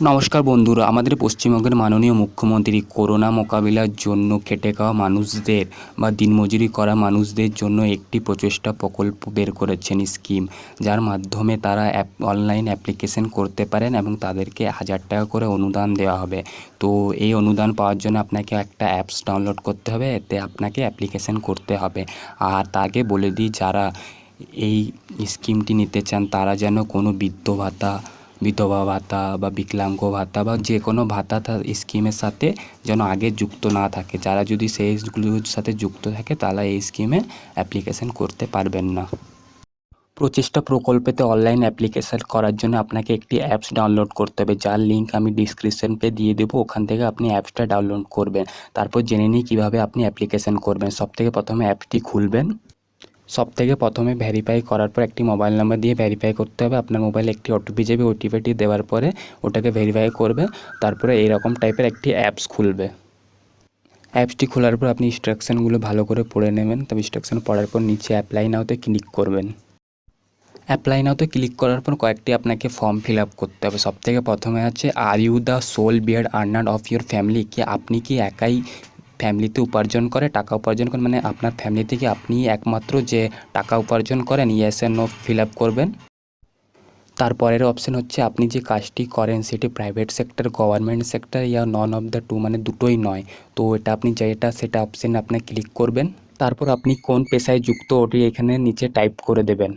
নমস্কার বন্ধুরা, আমাদের পশ্চিমবঙ্গের মাননীয় মুখ্যমন্ত্রী করোনা মোকাবিলার জন্য খেটে খাওয়া মানুষদের বা দিনমজুরি করা মানুষদের জন্য একটি প্রচেষ্টা প্রকল্প বের করেছেন স্কিম, যার মাধ্যমে তারা অনলাইন অ্যাপ্লিকেশন করতে পারেন এবং তাদেরকে 1000 টাকা করে অনুদান দেওয়া হবে। তো এই অনুদান পাওয়ার জন্য আপনাকে একটা অ্যাপস ডাউনলোড করতে হবে, এতে আপনাকে অ্যাপ্লিকেশন করতে হবে। আর তাকে বলে দিই, যারা এই স্কিমটি নিতে চান তারা যেন কোনো বিধবা ভাতা বা বিকলাঙ্গ ভাতা বা যে কোনো ভাতা স্কিমের সাথে যেন আগে যুক্ত না থাকে। যারা যদি সেইগুলোর সাথে যুক্ত থাকে তারা এই স্কিমে অ্যাপ্লিকেশন করতে পারবেন না। প্রচেষ্টা প্রকল্পেতে অনলাইন অ্যাপ্লিকেশন করার জন্য আপনাকে একটি অ্যাপস ডাউনলোড করতে হবে, যার লিঙ্ক আমি ডিসক্রিপশনে দিয়ে দেবো। ওখান থেকে আপনি অ্যাপসটা ডাউনলোড করবেন। তারপর জেনে নিই কীভাবে আপনি অ্যাপ্লিকেশন করবেন। সবথেকে প্রথমে অ্যাপটি খুলবেন। সবথেকে প্রথমে ভেরিফাই করার পর একটি মোবাইল নাম্বার দিয়ে ভেরিফাই করতে হবে। আপনার মোবাইলে একটি ওটিপি যাবে, ওটিপিটি দেওয়ার পরে ওটাকে ভেরিফাই করবে। তারপরে এইরকম টাইপের একটি অ্যাপস খুলবে। অ্যাপসটি খোলার পর আপনি ইনস্ট্রাকশানগুলো ভালো করে পড়ে নেবেন। তবে ইনস্ট্রাকশান পড়ার পর নিচে অ্যাপ্লাই নাওতে ক্লিক করবেন। অ্যাপ্লাই নাওতে ক্লিক করার পর কয়েকটি আপনাকে ফর্ম ফিল আপ করতে হবে। সবথেকে প্রথমে আছে, are you the sole bread earner of your family, কি আপনি কি একাই ফ্যামিলিতে উপার্জন করে টাকা উপার্জন করেন, মানে আপনার ফ্যামিলি থেকে আপনি একমাত্র যে টাকা উপার্জন করেন, ইয়েস এর নো ফিল আপ করবেন। তারপরের অপশান হচ্ছে, আপনি যে কাজটি করেন সেটি প্রাইভেট সেক্টর, গভর্নমেন্ট সেক্টর ইয়া নন অফ দ্য টু, মানে দুটোই নয়। তো এটা আপনি সেটা অপশানে আপনি ক্লিক করবেন। তারপর আপনি কোন পেশায় যুক্ত ওটি এখানে নিচে টাইপ করে দেবেন।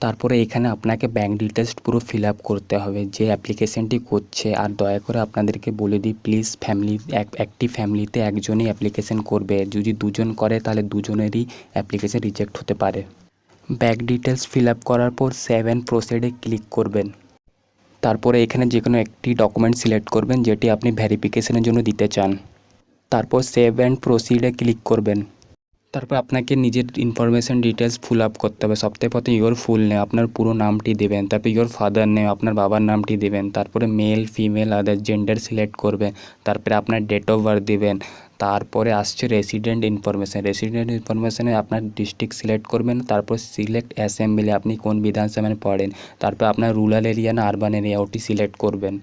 তারপরে এখানে আপনাকে ব্যাঙ্ক ডিটেলস পুরো ফিল আপ করতে হবে যে অ্যাপ্লিকেশানটি করছে। আর দয়া করে আপনাদেরকে বলে দিই, প্লিজ একটি ফ্যামিলিতে একজনই অ্যাপ্লিকেশান করবে। যদি দুজন করে তাহলে দুজনেরই অ্যাপ্লিকেশান রিজেক্ট হতে পারে। ব্যাঙ্ক ডিটেলস ফিল আপ করার পর সেভ অ্যান্ড প্রসিডে ক্লিক করবেন। তারপরে এখানে যে কোনো একটি ডকুমেন্ট সিলেক্ট করবেন যেটি আপনি ভেরিফিকেশনের জন্য দিতে চান। তারপর সেভ অ্যান্ড প্রসিডে ক্লিক করবেন। তারপর আপনাকে নিজের ইনফরমেশান ডিটেলস ফুল আপ করতে হবে। সবথেকে প্রথমে ইওর ফুল নেম, আপনার পুরো নামটি দেবেন। তারপর ইওর ফাদার নেম, আপনার বাবার নামটি দেবেন। তারপরে মেল ফিমেল আদার জেন্ডার সিলেক্ট করবেন। তারপরে আপনার ডেট অফ বার্থ দেবেন। তারপরে আসছে রেসিডেন্ট ইনফরমেশানে আপনার ডিস্ট্রিক্ট সিলেক্ট করবেন। তারপর সিলেক্ট অ্যাসেম্বলি, আপনি কোন বিধানসভায় পড়েন। তারপর আপনার রুরাল এরিয়া না আরবান এরিয়া ওটি সিলেক্ট করবেন।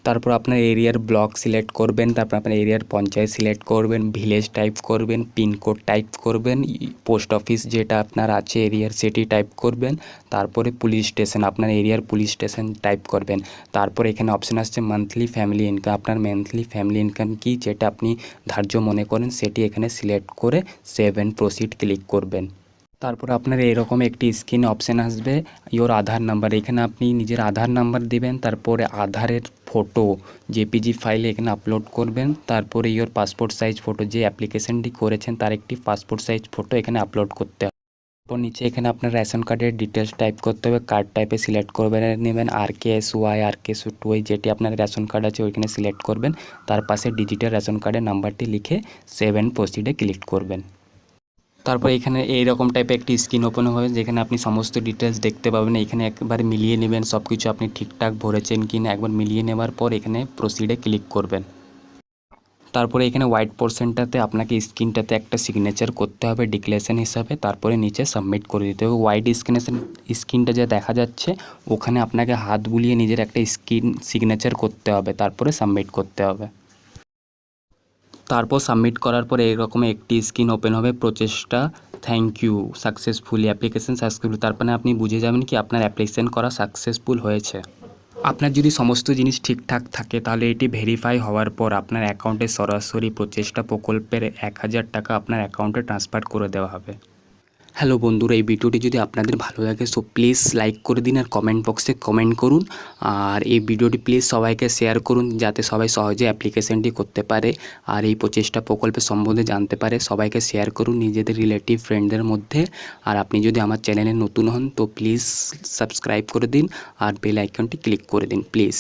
তারপর আপনার এরিয়ার ব্লক সিলেক্ট করবেন। তারপর আপনার এরিয়ার পঞ্চায়েত সিলেক্ট করবেন, ভিলেজ টাইপ করবেন, পিনকোড টাইপ করবেন, পোস্ট অফিস যেটা আপনার আছে এরিয়ার সেটি টাইপ করবেন। তারপরে পুলিশ স্টেশন, আপনার এরিয়ার পুলিশ স্টেশন টাইপ করবেন। তারপর এখানে অপশান আসছে মান্থলি ফ্যামিলি ইনকাম, আপনার মান্থলি ফ্যামিলি ইনকাম কি যেটা আপনি ধার্য মনে করেন সেটি এখানে সিলেক্ট করে সেভ অ্যান্ড প্রসিড ক্লিক করবেন। তারপর আপনার এরকম একটি স্ক্রিনে অপশান আসবে ইওর আধার নাম্বার, এখানে আপনি নিজের আধার নাম্বার দেবেন। তারপরে আধারের ফটো জেপিজি ফাইলে এখানে আপলোড করবেন। তারপরে ইওর পাসপোর্ট সাইজ ফটো, যে অ্যাপ্লিকেশানটি করেছেন তার একটি পাসপোর্ট সাইজ ফটো এখানে আপলোড করতে হবে। তারপর নিচে এখানে আপনার রেশন কার্ডের ডিটেলস টাইপ করতে হবে। কার্ড টাইপে সিলেক্ট করবেন, নেবেন RKSY RKS2Y, যেটি আপনার রেশন কার্ড আছে ওইখানে সিলেক্ট করবেন। তার পাশে ডিজিটাল রেশন কার্ডের নাম্বারটি লিখে সেভ অ্যান্ড প্রসিডে ক্লিক করবেন। তারপর এখানে এইরকম টাইপের একটি স্ক্রিন ওপেন হবে যেখানে আপনি সমস্ত ডিটেলস দেখতে পাবেন। এখানে একবার মিলিয়ে নেবেন সব কিছু আপনি ঠিকঠাক ভরেছেন কি না। একবার মিলিয়ে নেওয়ার পর এখানে প্রসিডে ক্লিক করবেন। তারপরে এখানে হোয়াইট পোর্শনটাতে আপনাকে স্ক্রিনটাতে একটা সিগনেচার করতে হবে ডিক্লারেশন হিসাবে। তারপরে নিচে সাবমিট করে দিতে হবে। হোয়াইট স্ক্রিনটা যা দেখা যাচ্ছে ওখানে আপনাকে হাত বুলিয়ে নিজের একটা সিগনেচার করতে হবে, তারপরে সাবমিট করতে হবে। তারপর সাবমিট করার পর এইরকম একটি স্ক্রিন ওপেন হবে, প্রচেষ্টা thank you successfully application successful. তারপরে আপনি বুঝে যাবেন কি আপনার অ্যাপ্লিকেশন করা সাকসেসফুল হয়েছে। আপনার যদি সমস্ত জিনিস ঠিকঠাক থাকে তাহলে এটি ভেরিফাই হওয়ার পর আপনার অ্যাকাউন্টে সরাসরি প্রচেষ্টা প্রকল্পের 1000 টাকা আপনার অ্যাকাউন্টে ট্রান্সফার করে দেওয়া হবে। হ্যালো বন্ধুরা, এই ভিডিওটি যদি আপনাদের ভালো লাগে সো প্লিজ লাইক করে দিন আর কমেন্ট বক্সে কমেন্ট করুন। আর এই ভিডিওটি প্লিজ সবাইকে শেয়ার করুন যাতে সবাই সহজে অ্যাপ্লিকেশানটি করতে পারে আর এই প্রচেষ্টা প্রকল্পের সম্বন্ধে জানতে পারে। সবাইকে শেয়ার করুন নিজেদের রিলেটিভ ফ্রেন্ডদের মধ্যে। আর আপনি যদি আমার চ্যানেলে নতুন হন তো প্লিজ সাবস্ক্রাইব করে দিন আর বেল আইকনটি ক্লিক করে দিন প্লিজ।